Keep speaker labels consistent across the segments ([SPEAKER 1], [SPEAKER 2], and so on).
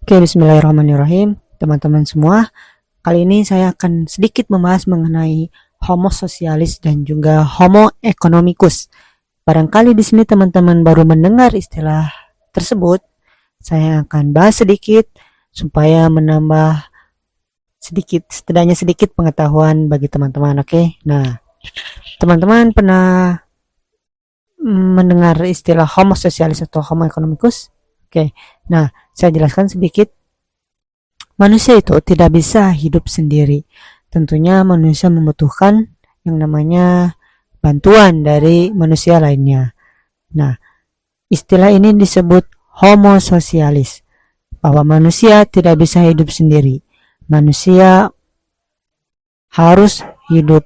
[SPEAKER 1] Oke, bismillahirrahmanirrahim. Teman-teman semua, kali ini saya akan sedikit membahas mengenai Homo socialis dan juga Homo economicus. Barangkali di sini teman-teman baru mendengar istilah tersebut. Saya akan bahas sedikit supaya menambah setidaknya sedikit pengetahuan bagi teman-teman. Oke. Nah, teman-teman pernah mendengar istilah Homo socialis atau Homo economicus? Oke. Nah, saya jelaskan sedikit. Manusia itu tidak bisa hidup sendiri. Tentunya manusia membutuhkan yang namanya bantuan dari manusia lainnya. Nah, istilah ini disebut Homo socialis, bahwa manusia tidak bisa hidup sendiri. Manusia harus hidup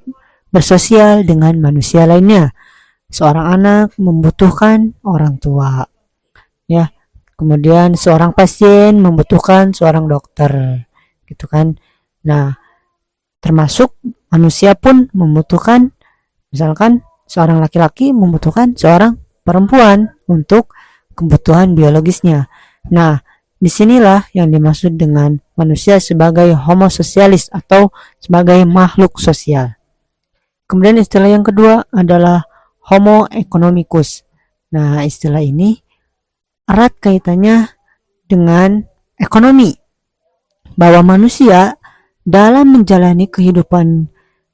[SPEAKER 1] bersosial dengan manusia lainnya. Seorang anak membutuhkan orang tua, ya. Kemudian seorang pasien membutuhkan seorang dokter, gitu kan. Nah, termasuk manusia pun membutuhkan, misalkan seorang laki-laki membutuhkan seorang perempuan untuk kebutuhan biologisnya. Nah, disinilah yang dimaksud dengan manusia sebagai Homo socialis atau sebagai makhluk sosial. Kemudian istilah yang kedua adalah Homo economicus. Nah, istilah ini erat kaitannya dengan ekonomi, bahwa manusia dalam menjalani kehidupan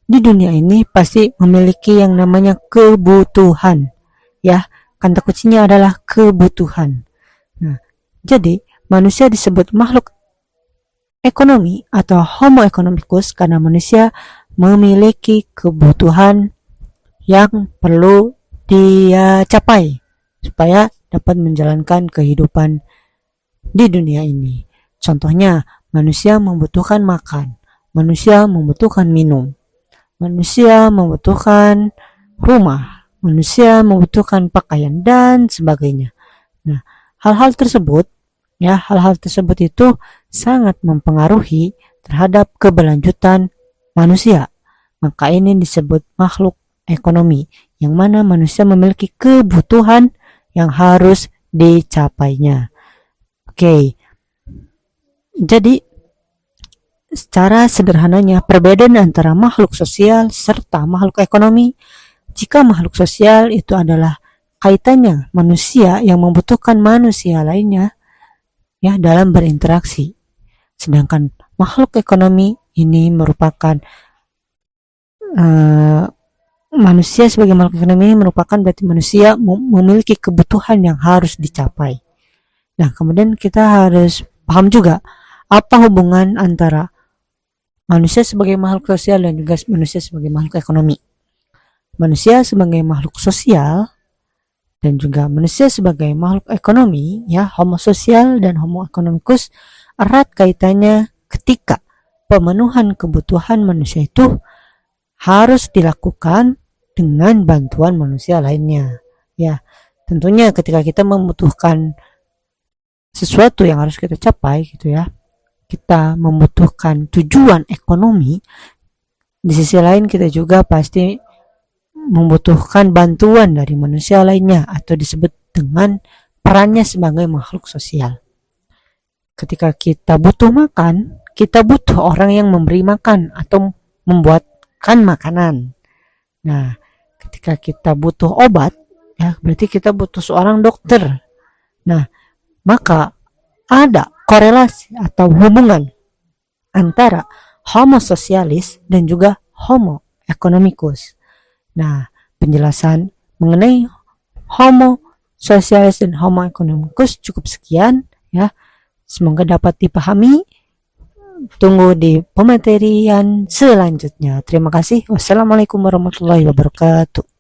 [SPEAKER 1] di dunia ini pasti memiliki yang namanya kebutuhan, ya. Kata kuncinya adalah kebutuhan. Nah, jadi manusia disebut makhluk ekonomi atau Homo economicus karena manusia memiliki kebutuhan yang perlu dia capai supaya dapat menjalankan kehidupan di dunia ini. Contohnya, manusia membutuhkan makan, manusia membutuhkan minum, manusia membutuhkan rumah, manusia membutuhkan pakaian, dan sebagainya. Nah, hal-hal tersebut itu sangat mempengaruhi terhadap keberlanjutan manusia. Maka ini disebut makhluk ekonomi, yang mana manusia memiliki kebutuhan yang harus dicapainya. Oke. Jadi secara sederhananya perbedaan antara makhluk sosial serta makhluk ekonomi, jika makhluk sosial itu adalah kaitannya manusia yang membutuhkan manusia lainnya, ya, dalam berinteraksi. Sedangkan makhluk ekonomi ini merupakan manusia sebagai makhluk ekonomi merupakan berarti manusia memiliki kebutuhan yang harus dicapai. Nah, kemudian kita harus paham juga apa hubungan antara manusia sebagai makhluk sosial dan juga manusia sebagai makhluk ekonomi. Manusia sebagai makhluk sosial dan juga manusia sebagai makhluk ekonomi, ya, Homo sosial dan Homo economicus erat kaitannya ketika pemenuhan kebutuhan manusia itu harus dilakukan dengan bantuan manusia lainnya, ya. Tentunya ketika kita membutuhkan sesuatu yang harus kita capai, gitu ya, kita membutuhkan tujuan ekonomi, di sisi lain kita juga pasti membutuhkan bantuan dari manusia lainnya atau disebut dengan perannya sebagai makhluk sosial. Ketika kita butuh makan, kita butuh orang yang memberi makan atau membuatkan makanan. Nah, ketika kita butuh obat, ya, berarti kita butuh seorang dokter. Nah, maka ada korelasi atau hubungan antara Homo socialis dan juga Homo economicus. Nah, penjelasan mengenai Homo socialis dan Homo economicus cukup sekian, ya. Semoga dapat dipahami. Tunggu di pematerian selanjutnya. Terima kasih. Wassalamualaikum warahmatullahi wabarakatuh.